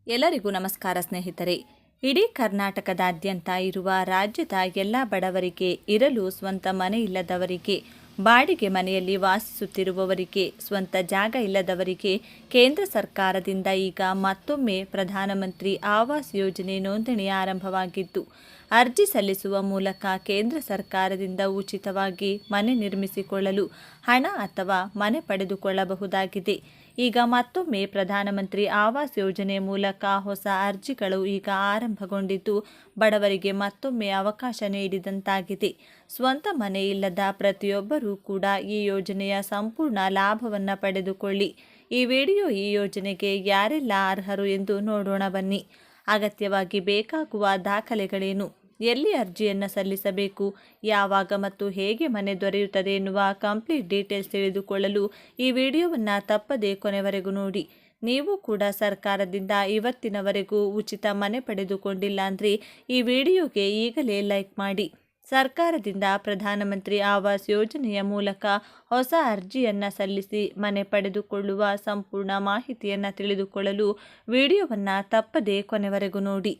ಎಲ್ಲರಿಗೂ ನಮಸ್ಕಾರ ಸ್ನೇಹಿತರೆ. ಇಡೀ ಕರ್ನಾಟಕದಾದ್ಯಂತ ಇರುವ ರಾಜ್ಯದ ಎಲ್ಲ ಬಡವರಿಗೆ, ಇರಲು ಸ್ವಂತ ಮನೆ ಇಲ್ಲದವರಿಗೆ, ಬಾಡಿಗೆ ಮನೆಯಲ್ಲಿ ವಾಸಿಸುತ್ತಿರುವವರಿಗೆ, ಸ್ವಂತ ಜಾಗ ಇಲ್ಲದವರಿಗೆ ಕೇಂದ್ರ ಸರ್ಕಾರದಿಂದ ಈಗ ಮತ್ತೊಮ್ಮೆ ಪ್ರಧಾನಮಂತ್ರಿ ಆವಾಸ್ ಯೋಜನೆ ನೋಂದಣಿ ಆರಂಭವಾಗಿದ್ದು, ಅರ್ಜಿ ಸಲ್ಲಿಸುವ ಮೂಲಕ ಕೇಂದ್ರ ಸರ್ಕಾರದಿಂದ ಉಚಿತವಾಗಿ ಮನೆ ನಿರ್ಮಿಸಿಕೊಳ್ಳಲು ಹಣ ಅಥವಾ ಮನೆ ಪಡೆದುಕೊಳ್ಳಬಹುದಾಗಿದೆ. ಈಗ ಮತ್ತೊಮ್ಮೆ ಪ್ರಧಾನಮಂತ್ರಿ ಆವಾಸ್ ಯೋಜನೆ ಮೂಲಕ ಹೊಸ ಅರ್ಜಿಗಳು ಈಗ ಆರಂಭಗೊಂಡಿದ್ದು, ಬಡವರಿಗೆ ಮತ್ತೊಮ್ಮೆ ಅವಕಾಶ ನೀಡಿದಂತಾಗಿದೆ. ಸ್ವಂತ ಮನೆ ಇಲ್ಲದ ಪ್ರತಿಯೊಬ್ಬರೂ ಕೂಡ ಈ ಯೋಜನೆಯ ಸಂಪೂರ್ಣ ಲಾಭವನ್ನು ಪಡೆದುಕೊಳ್ಳಿ. ಈ ವಿಡಿಯೋ ಈ ಯೋಜನೆಗೆ ಯಾರೆಲ್ಲ ಅರ್ಹರು ಎಂದು ನೋಡೋಣ ಬನ್ನಿ. ಅಗತ್ಯವಾಗಿ ಬೇಕಾಗುವ ದಾಖಲೆಗಳೇನು, ಎಲ್ಲಿ ಅರ್ಜಿಯನ್ನು ಸಲ್ಲಿಸಬೇಕು, ಯಾವಾಗ ಮತ್ತು ಹೇಗೆ ಮನೆ ದೊರೆಯುತ್ತದೆ ಎನ್ನುವ ಕಂಪ್ಲೀಟ್ ಡೀಟೇಲ್ಸ್ ತಿಳಿದುಕೊಳ್ಳಲು ಈ ವಿಡಿಯೋವನ್ನು ತಪ್ಪದೇ ಕೊನೆವರೆಗೂ ನೋಡಿ. ನೀವು ಕೂಡ ಸರ್ಕಾರದಿಂದ ಇವತ್ತಿನವರೆಗೂ ಉಚಿತ ಮನೆ ಪಡೆದುಕೊಂಡಿಲ್ಲ ಅಂದರೆ ಈ ವಿಡಿಯೋಗೆ ಈಗಲೇ ಲೈಕ್ ಮಾಡಿ. ಸರ್ಕಾರದಿಂದ ಪ್ರಧಾನಮಂತ್ರಿ ಆವಾಸ್ ಯೋಜನೆಯ ಮೂಲಕ ಹೊಸ ಅರ್ಜಿಯನ್ನು ಸಲ್ಲಿಸಿ ಮನೆ ಪಡೆದುಕೊಳ್ಳುವ ಸಂಪೂರ್ಣ ಮಾಹಿತಿಯನ್ನು ತಿಳಿದುಕೊಳ್ಳಲು ವಿಡಿಯೋವನ್ನು ತಪ್ಪದೇ ಕೊನೆವರೆಗೂ ನೋಡಿ.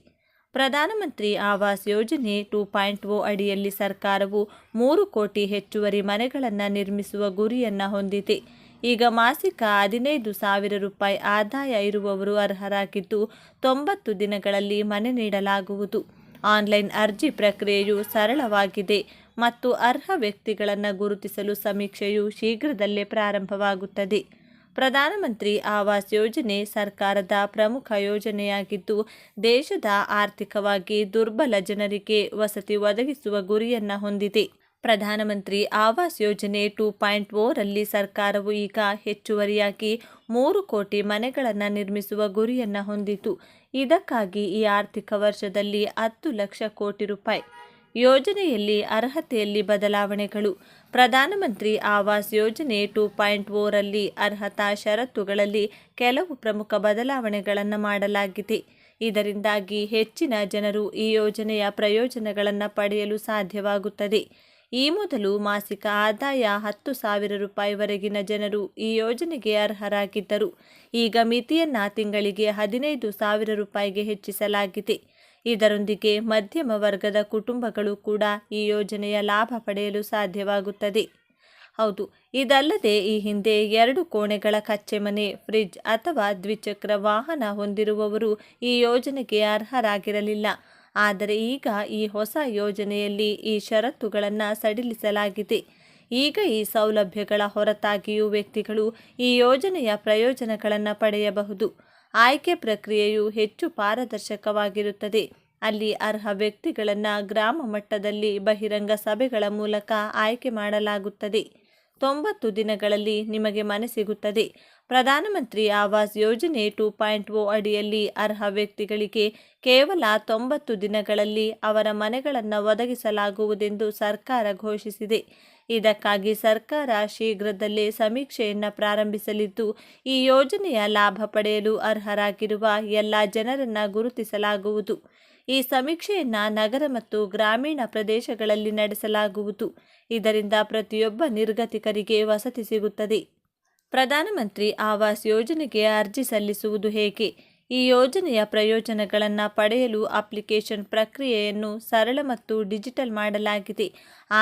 ಪ್ರಧಾನಮಂತ್ರಿ ಆವಾಸ್ ಯೋಜನೆ 2.0 ಅಡಿಯಲ್ಲಿ ಸರ್ಕಾರವು 3 ಕೋಟಿ ಹೆಚ್ಚುವರಿ ಮನೆಗಳನ್ನು ನಿರ್ಮಿಸುವ ಗುರಿಯನ್ನು ಹೊಂದಿದೆ. ಈಗ ಮಾಸಿಕ 15,000 ರೂಪಾಯಿ ಆದಾಯ ಇರುವವರು ಅರ್ಹರಾಗಿದ್ದು, 90 ದಿನಗಳಲ್ಲಿ ಮನೆ ನೀಡಲಾಗುವುದು. ಆನ್ಲೈನ್ ಅರ್ಜಿ ಪ್ರಕ್ರಿಯೆಯು ಸರಳವಾಗಿದೆ ಮತ್ತು ಅರ್ಹ ವ್ಯಕ್ತಿಗಳನ್ನು ಗುರುತಿಸಲು ಸಮೀಕ್ಷೆಯು ಶೀಘ್ರದಲ್ಲೇ ಪ್ರಾರಂಭವಾಗುತ್ತದೆ. ಪ್ರಧಾನಮಂತ್ರಿ ಆವಾಸ್ ಯೋಜನೆ ಸರ್ಕಾರದ ಪ್ರಮುಖ ಯೋಜನೆಯಾಗಿದ್ದು, ದೇಶದ ಆರ್ಥಿಕವಾಗಿ ದುರ್ಬಲ ಜನರಿಗೆ ವಸತಿ ಒದಗಿಸುವ ಗುರಿಯನ್ನು ಹೊಂದಿದೆ. ಪ್ರಧಾನಮಂತ್ರಿ ಆವಾಸ್ ಯೋಜನೆ 2.0 ರಲ್ಲಿ ಸರ್ಕಾರವು ಈಗ ಹೆಚ್ಚುವರಿಯಾಗಿ 3 ಕೋಟಿ ಮನೆಗಳನ್ನು ನಿರ್ಮಿಸುವ ಗುರಿಯನ್ನು ಹೊಂದಿದ್ದು, ಇದಕ್ಕಾಗಿ ಈ ಆರ್ಥಿಕ ವರ್ಷದಲ್ಲಿ 10 ಲಕ್ಷ ಕೋಟಿ ರೂಪಾಯಿ. ಯೋಜನೆಯಲ್ಲಿ ಅರ್ಹತೆಯಲ್ಲಿ ಬದಲಾವಣೆಗಳು. ಪ್ರಧಾನಮಂತ್ರಿ ಆವಾಸ್ ಯೋಜನೆ 2.0 ರಲ್ಲಿ ಅರ್ಹತಾ ಷರತ್ತುಗಳಲ್ಲಿ ಕೆಲವು ಪ್ರಮುಖ ಬದಲಾವಣೆಗಳನ್ನು ಮಾಡಲಾಗಿದೆ. ಇದರಿಂದಾಗಿ ಹೆಚ್ಚಿನ ಜನರು ಈ ಯೋಜನೆಯ ಪ್ರಯೋಜನಗಳನ್ನು ಪಡೆಯಲು ಸಾಧ್ಯವಾಗುತ್ತದೆ. ಈ ಮೊದಲು ಮಾಸಿಕ ಆದಾಯ 10,000 ರೂಪಾಯಿವರೆಗಿನ ಜನರು ಈ ಯೋಜನೆಗೆ ಅರ್ಹರಾಗಿದ್ದರು. ಈಗ ಮಿತಿಯನ್ನು ತಿಂಗಳಿಗೆ 15,000 ರೂಪಾಯಿಗೆ ಹೆಚ್ಚಿಸಲಾಗಿದೆ. ಇದರೊಂದಿಗೆ ಮಧ್ಯಮ ವರ್ಗದ ಕುಟುಂಬಗಳು ಕೂಡ ಈ ಯೋಜನೆಯ ಲಾಭ ಪಡೆಯಲು ಸಾಧ್ಯವಾಗುತ್ತದೆ. ಹೌದು, ಇದಲ್ಲದೆ ಈ ಹಿಂದೆ 2 ಕೋಣೆಗಳ ಕಚ್ಚೆ ಮನೆ, ಫ್ರಿಡ್ಜ್ ಅಥವಾ ದ್ವಿಚಕ್ರ ವಾಹನ ಹೊಂದಿರುವವರು ಈ ಯೋಜನೆಗೆ ಅರ್ಹರಾಗಿರಲಿಲ್ಲ. ಆದರೆ ಈಗ ಈ ಹೊಸ ಯೋಜನೆಯಲ್ಲಿ ಈ ಷರತ್ತುಗಳನ್ನು ಸಡಿಲಿಸಲಾಗಿದೆ. ಈಗ ಈ ಸೌಲಭ್ಯಗಳ ಹೊರತಾಗಿಯೂ ವ್ಯಕ್ತಿಗಳು ಈ ಯೋಜನೆಯ ಪ್ರಯೋಜನಗಳನ್ನು ಪಡೆಯಬಹುದು. ಆಯ್ಕೆ ಪ್ರಕ್ರಿಯೆಯು ಹೆಚ್ಚು ಪಾರದರ್ಶಕವಾಗಿರುತ್ತದೆ. ಅಲ್ಲಿ ಅರ್ಹ ವ್ಯಕ್ತಿಗಳನ್ನು ಗ್ರಾಮ ಮಟ್ಟದಲ್ಲಿ ಬಹಿರಂಗ ಸಭೆಗಳ ಮೂಲಕ ಆಯ್ಕೆ ಮಾಡಲಾಗುತ್ತದೆ. 90 ದಿನಗಳಲ್ಲಿ ನಿಮಗೆ ಮನೆ ಸಿಗುತ್ತದೆ. ಪ್ರಧಾನಮಂತ್ರಿ ಆವಾಸ್ ಯೋಜನೆ 2.0 ಅಡಿಯಲ್ಲಿ ಅರ್ಹ ವ್ಯಕ್ತಿಗಳಿಗೆ ಕೇವಲ 90 ದಿನಗಳಲ್ಲಿ ಅವರ ಮನೆಗಳನ್ನು ಒದಗಿಸಲಾಗುವುದೆಂದು ಸರ್ಕಾರ ಘೋಷಿಸಿದೆ. ಇದಕ್ಕಾಗಿ ಸರ್ಕಾರ ಶೀಘ್ರದಲ್ಲೇ ಸಮೀಕ್ಷೆಯನ್ನು ಪ್ರಾರಂಭಿಸಲಿದ್ದು, ಈ ಯೋಜನೆಯ ಲಾಭ ಪಡೆಯಲು ಅರ್ಹರಾಗಿರುವ ಎಲ್ಲ ಜನರನ್ನು ಗುರುತಿಸಲಾಗುವುದು. ಈ ಸಮೀಕ್ಷೆಯನ್ನು ನಗರ ಮತ್ತು ಗ್ರಾಮೀಣ ಪ್ರದೇಶಗಳಲ್ಲಿ ನಡೆಸಲಾಗುವುದು. ಇದರಿಂದ ಪ್ರತಿಯೊಬ್ಬ ನಿರ್ಗತಿಕರಿಗೆ ವಸತಿ ಸಿಗುತ್ತದೆ. ಪ್ರಧಾನಮಂತ್ರಿ ಆವಾಸ್ ಯೋಜನೆಗೆ ಅರ್ಜಿ ಸಲ್ಲಿಸುವುದು ಹೇಗೆ? ಈ ಯೋಜನೆಯ ಪ್ರಯೋಜನಗಳನ್ನು ಪಡೆಯಲು ಅಪ್ಲಿಕೇಶನ್ ಪ್ರಕ್ರಿಯೆಯನ್ನು ಸರಳ ಮತ್ತು ಡಿಜಿಟಲ್ ಮಾಡಲಾಗಿದೆ.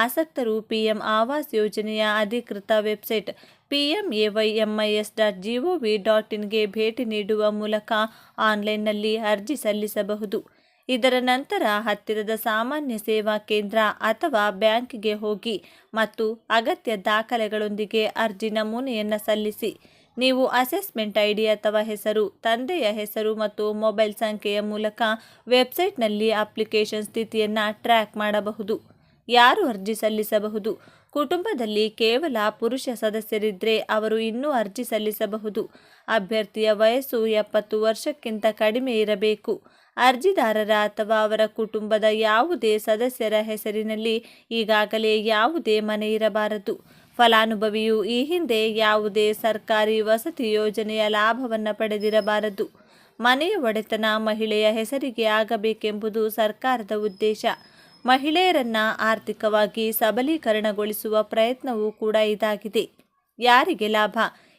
ಆಸಕ್ತರು ಪಿಎಂ ಆವಾಸ್ ಯೋಜನೆಯ ಅಧಿಕೃತ ವೆಬ್ಸೈಟ್ pmaymis.gov.in ಗೆ ಭೇಟಿ ನೀಡುವ ಮೂಲಕ ಆನ್ಲೈನ್ನಲ್ಲಿ ಅರ್ಜಿ ಸಲ್ಲಿಸಬಹುದು. ಇದರ ನಂತರ ಹತ್ತಿರದ ಸಾಮಾನ್ಯ ಸೇವಾ ಕೇಂದ್ರ ಅಥವಾ ಬ್ಯಾಂಕ್ಗೆ ಹೋಗಿ ಮತ್ತು ಅಗತ್ಯ ದಾಖಲೆಗಳೊಂದಿಗೆ ಅರ್ಜಿ ನಮೂನೆಯನ್ನು ಸಲ್ಲಿಸಿ. ನೀವು ಅಸೆಸ್ಮೆಂಟ್ ಐಡಿ ಅಥವಾ ಹೆಸರು, ತಂದೆಯ ಹೆಸರು ಮತ್ತು ಮೊಬೈಲ್ ಸಂಖ್ಯೆಯ ಮೂಲಕ ವೆಬ್ಸೈಟ್ನಲ್ಲಿ ಅಪ್ಲಿಕೇಶನ್ ಸ್ಥಿತಿಯನ್ನು ಟ್ರ್ಯಾಕ್ ಮಾಡಬಹುದು. ಯಾರು ಅರ್ಜಿ ಸಲ್ಲಿಸಬಹುದು? ಕುಟುಂಬದಲ್ಲಿ ಕೇವಲ ಪುರುಷ ಸದಸ್ಯರಿದ್ದರೆ ಅವರು ಇನ್ನೂ ಅರ್ಜಿ ಸಲ್ಲಿಸಬಹುದು. ಅಭ್ಯರ್ಥಿಯ ವಯಸ್ಸು 70 ವರ್ಷಕ್ಕಿಂತ ಕಡಿಮೆ ಇರಬೇಕು. ಅರ್ಜಿದಾರರ ಅಥವಾ ಅವರ ಕುಟುಂಬದ ಯಾವುದೇ ಸದಸ್ಯರ ಹೆಸರಿನಲ್ಲಿ ಈಗಾಗಲೇ ಯಾವುದೇ ಮನೆ ಇರಬಾರದು. ಫಲಾನುಭವಿಯು ಈ ಹಿಂದೆ ಯಾವುದೇ ಸರ್ಕಾರಿ ವಸತಿ ಯೋಜನೆಯ ಲಾಭವನ್ನು ಪಡೆದಿರಬಾರದು. ಮನೆಯ ಒಡೆತನ ಮಹಿಳೆಯ ಹೆಸರಿಗೆ ಆಗಬೇಕೆಂಬುದು ಸರ್ಕಾರದ ಉದ್ದೇಶ. ಮಹಿಳೆಯರನ್ನು ಆರ್ಥಿಕವಾಗಿ ಸಬಲೀಕರಣಗೊಳಿಸುವ ಪ್ರಯತ್ನವೂ ಕೂಡ ಇದಾಗಿದೆ. ಯಾರಿಗೆ ಲಾಭ?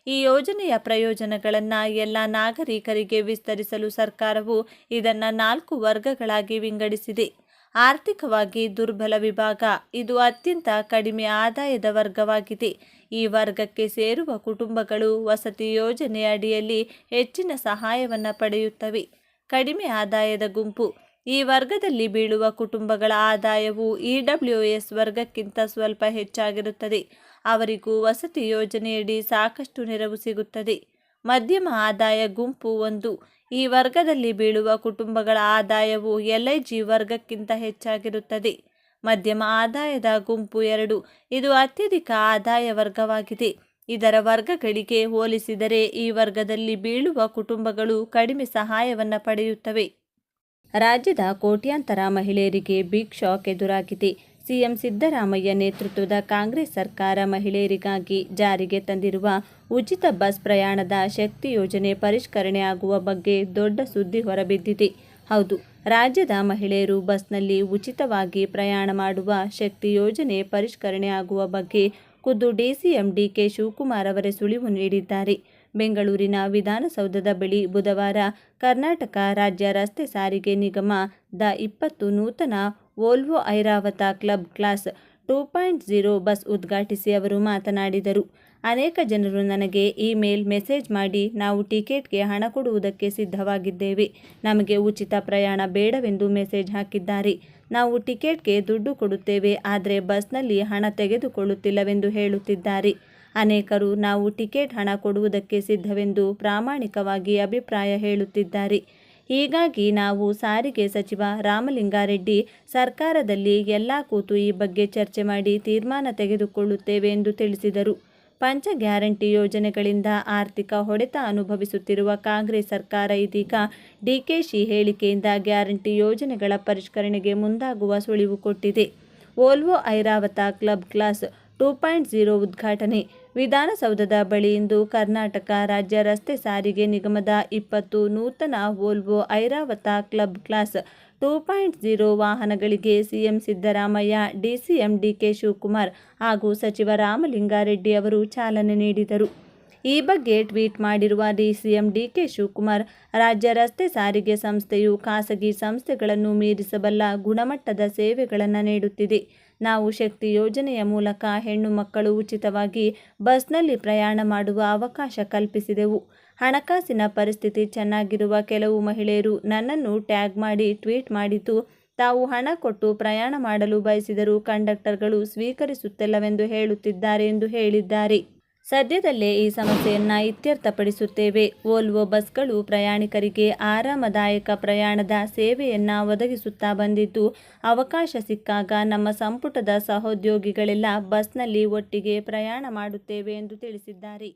ಈ ಯೋಜನೆಯ ಪ್ರಯೋಜನಗಳನ್ನು ಎಲ್ಲ ನಾಗರಿಕರಿಗೆ ವಿಸ್ತರಿಸಲು ಸರ್ಕಾರವು ಇದನ್ನು 4 ವರ್ಗಗಳಾಗಿ ವಿಂಗಡಿಸಿದೆ. ಆರ್ಥಿಕವಾಗಿ ದುರ್ಬಲ ವಿಭಾಗ, ಇದು ಅತ್ಯಂತ ಕಡಿಮೆ ಆದಾಯದ ವರ್ಗವಾಗಿದೆ. ಈ ವರ್ಗಕ್ಕೆ ಸೇರುವ ಕುಟುಂಬಗಳು ವಸತಿ ಯೋಜನೆಯ ಅಡಿಯಲ್ಲಿ ಹೆಚ್ಚಿನ ಸಹಾಯವನ್ನು ಪಡೆಯುತ್ತವೆ. ಕಡಿಮೆ ಆದಾಯದ ಗುಂಪು, ಈ ವರ್ಗದಲ್ಲಿ ಬೀಳುವ ಕುಟುಂಬಗಳ ಆದಾಯವು EWS ವರ್ಗಕ್ಕಿಂತ ಸ್ವಲ್ಪ ಹೆಚ್ಚಾಗಿರುತ್ತದೆ. ಅವರಿಗೂ ವಸತಿ ಯೋಜನೆಯಡಿ ಸಾಕಷ್ಟು ನೆರವು ಸಿಗುತ್ತದೆ. ಮಧ್ಯಮ ಆದಾಯ ಗುಂಪು 1, ಈ ವರ್ಗದಲ್ಲಿ ಬೀಳುವ ಕುಟುಂಬಗಳ ಆದಾಯವು LIG ವರ್ಗಕ್ಕಿಂತ ಹೆಚ್ಚಾಗಿರುತ್ತದೆ. ಮಧ್ಯಮ ಆದಾಯದ ಗುಂಪು 2, ಇದು ಅತ್ಯಧಿಕ ಆದಾಯ ವರ್ಗವಾಗಿದೆ. ಇದರ ವರ್ಗಗಳಿಗೆ ಹೋಲಿಸಿದರೆ ಈ ವರ್ಗದಲ್ಲಿ ಬೀಳುವ ಕುಟುಂಬಗಳು ಕಡಿಮೆ ಸಹಾಯವನ್ನು ಪಡೆಯುತ್ತವೆ. ರಾಜ್ಯದ ಕೋಟ್ಯಾಂತರ ಮಹಿಳೆಯರಿಗೆ ಬಿಗ್ ಶಾಕ್ ಎದುರಾಗಿದೆ. ಸಿಎಂ ಸಿದ್ದರಾಮಯ್ಯ ನೇತೃತ್ವದ ಕಾಂಗ್ರೆಸ್ ಸರ್ಕಾರ ಮಹಿಳೆಯರಿಗಾಗಿ ಜಾರಿಗೆ ತಂದಿರುವ ಉಚಿತ ಬಸ್ ಪ್ರಯಾಣದ ಶಕ್ತಿ ಯೋಜನೆ ಪರಿಷ್ಕರಣೆ ಆಗುವ ಬಗ್ಗೆ ದೊಡ್ಡ ಸುದ್ದಿ ಹೊರಬಿದ್ದಿದೆ. ಹೌದು, ರಾಜ್ಯದ ಮಹಿಳೆಯರು ಬಸ್ನಲ್ಲಿ ಉಚಿತವಾಗಿ ಪ್ರಯಾಣ ಮಾಡುವ ಶಕ್ತಿ ಯೋಜನೆ ಪರಿಷ್ಕರಣೆ ಆಗುವ ಬಗ್ಗೆ ಖುದ್ದು DCM DK ಶಿವಕುಮಾರ್ ಅವರೇ ಸುಳಿವು ನೀಡಿದ್ದಾರೆ. ಬೆಂಗಳೂರಿನ ವಿಧಾನಸೌಧದ ಬಳಿ ಬುಧವಾರ ಕರ್ನಾಟಕ ರಾಜ್ಯ ರಸ್ತೆ ಸಾರಿಗೆ ನಿಗಮ ದ 20 ನೂತನ Volvo Airavat club class 2.0 bus ಉದ್ಘಾಟಿಸಿ ಅವರು ಮಾತನಾಡಿದರು. ಅನೇಕ ಜನರು ನನಗೆ ಇಮೇಲ್, ಮೆಸೇಜ್ ಮಾಡಿ ನಾವು ಟಿಕೆಟ್ಗೆ ಹಣ ಕೊಡುವುದಕ್ಕೆ ಸಿದ್ಧವಾಗಿದ್ದೇವೆ, ನಮಗೆ ಉಚಿತ ಪ್ರಯಾಣ ಬೇಡವೆಂದು ಮೆಸೇಜ್ ಹಾಕಿದ್ದಾರೆ. ನಾವು ಟಿಕೆಟ್ಗೆ ದುಡ್ಡು ಕೊಡುತ್ತೇವೆ, ಆದರೆ ಬಸ್ನಲ್ಲಿ ಹಣ ತೆಗೆದುಕೊಳ್ಳುತ್ತಿಲ್ಲವೆಂದು ಹೇಳುತ್ತಿದ್ದಾರೆ. ಅನೇಕರು ನಾವು ಟಿಕೆಟ್ ಹಣ ಕೊಡುವುದಕ್ಕೆ ಸಿದ್ಧವೆಂದು ಪ್ರಾಮಾಣಿಕವಾಗಿ ಅಭಿಪ್ರಾಯ ಹೇಳುತ್ತಿದ್ದಾರೆ. ಹೀಗಾಗಿ ನಾವು ಸಾರಿಗೆ ಸಚಿವ ರಾಮಲಿಂಗಾರೆಡ್ಡಿ ಸರ್ಕಾರದಲ್ಲಿ ಎಲ್ಲ ಕೂತು ಈ ಬಗ್ಗೆ ಚರ್ಚೆ ಮಾಡಿ ತೀರ್ಮಾನ ತೆಗೆದುಕೊಳ್ಳುತ್ತೇವೆ ಎಂದು ತಿಳಿಸಿದರು. ಪಂಚ ಗ್ಯಾರಂಟಿ ಯೋಜನೆಗಳಿಂದ ಆರ್ಥಿಕ ಹೊಡೆತ ಅನುಭವಿಸುತ್ತಿರುವ ಕಾಂಗ್ರೆಸ್ ಸರ್ಕಾರ ಇದೀಗ DKಶಿ ಹೇಳಿಕೆಯಿಂದ ಗ್ಯಾರಂಟಿ ಯೋಜನೆಗಳ ಪರಿಷ್ಕರಣೆಗೆ ಮುಂದಾಗುವ ಸುಳಿವು ಕೊಟ್ಟಿದೆ. ವೋಲ್ವೋ ಐರಾವತ ಕ್ಲಬ್ ಕ್ಲಾಸ್ 2.0 ಉದ್ಘಾಟನೆ. ವಿಧಾನಸೌಧದ ಬಳಿ ಇಂದು ಕರ್ನಾಟಕ ರಾಜ್ಯ ರಸ್ತೆ ಸಾರಿಗೆ ನಿಗಮದ 20 ನೂತನ ವೋಲ್ವೋ ಐರಾವತ ಕ್ಲಬ್ ಕ್ಲಾಸ್ 2.0 ವಾಹನಗಳಿಗೆ CM Siddaramaiah, DCM DK Shivakumar ಹಾಗೂ ಸಚಿವ ರಾಮಲಿಂಗಾರೆಡ್ಡಿ ಅವರು ಚಾಲನೆ ನೀಡಿದರು. ಈ ಬಗ್ಗೆ ಟ್ವೀಟ್ ಮಾಡಿರುವ DCM DK ಶಿವಕುಮಾರ್, ರಾಜ್ಯ ರಸ್ತೆ ಸಾರಿಗೆ ಸಂಸ್ಥೆಯು ಖಾಸಗಿ ಸಂಸ್ಥೆಗಳನ್ನು ಮೀರಿಸಬಲ್ಲ ಗುಣಮಟ್ಟದ ಸೇವೆಗಳನ್ನು ನೀಡುತ್ತಿದೆ. ನಾವು ಶಕ್ತಿ ಯೋಜನೆಯ ಮೂಲಕ ಹೆಣ್ಣು ಮಕ್ಕಳು ಉಚಿತವಾಗಿ ಬಸ್ನಲ್ಲಿ ಪ್ರಯಾಣ ಮಾಡುವ ಅವಕಾಶ ಕಲ್ಪಿಸಿದೆವು. ಹಣಕಾಸಿನ ಪರಿಸ್ಥಿತಿ ಚೆನ್ನಾಗಿರುವ ಕೆಲವು ಮಹಿಳೆಯರು ನನ್ನನ್ನು ಟ್ಯಾಗ್ ಮಾಡಿ ಟ್ವೀಟ್ ಮಾಡಿದ್ದು, ತಾವು ಹಣ ಕೊಟ್ಟು ಪ್ರಯಾಣ ಮಾಡಲು ಬಯಸಿದರೂ ಕಂಡಕ್ಟರ್ಗಳು ಸ್ವೀಕರಿಸುತ್ತಿಲ್ಲವೆಂದು ಹೇಳುತ್ತಿದ್ದಾರೆ ಎಂದು ಹೇಳಿದ್ದಾರೆ. ಸದ್ಯದಲ್ಲೇ ಈ ಸಮಸ್ಯೆಯನ್ನು ಇತ್ಯರ್ಥಪಡಿಸುತ್ತೇವೆ. ವೋಲ್ವೋ ಬಸ್ಗಳು ಪ್ರಯಾಣಿಕರಿಗೆ ಆರಾಮದಾಯಕ ಪ್ರಯಾಣದ ಸೇವೆಯನ್ನು ಒದಗಿಸುತ್ತಾ ಬಂದಿದ್ದು, ಅವಕಾಶ ಸಿಕ್ಕಾಗ ನಮ್ಮ ಸಂಪುಟದ ಸಹೋದ್ಯೋಗಿಗಳೆಲ್ಲ ಬಸ್ನಲ್ಲಿ ಒಟ್ಟಿಗೆ ಪ್ರಯಾಣ ಮಾಡುತ್ತೇವೆ ಎಂದು ತಿಳಿಸಿದ್ದಾರೆ.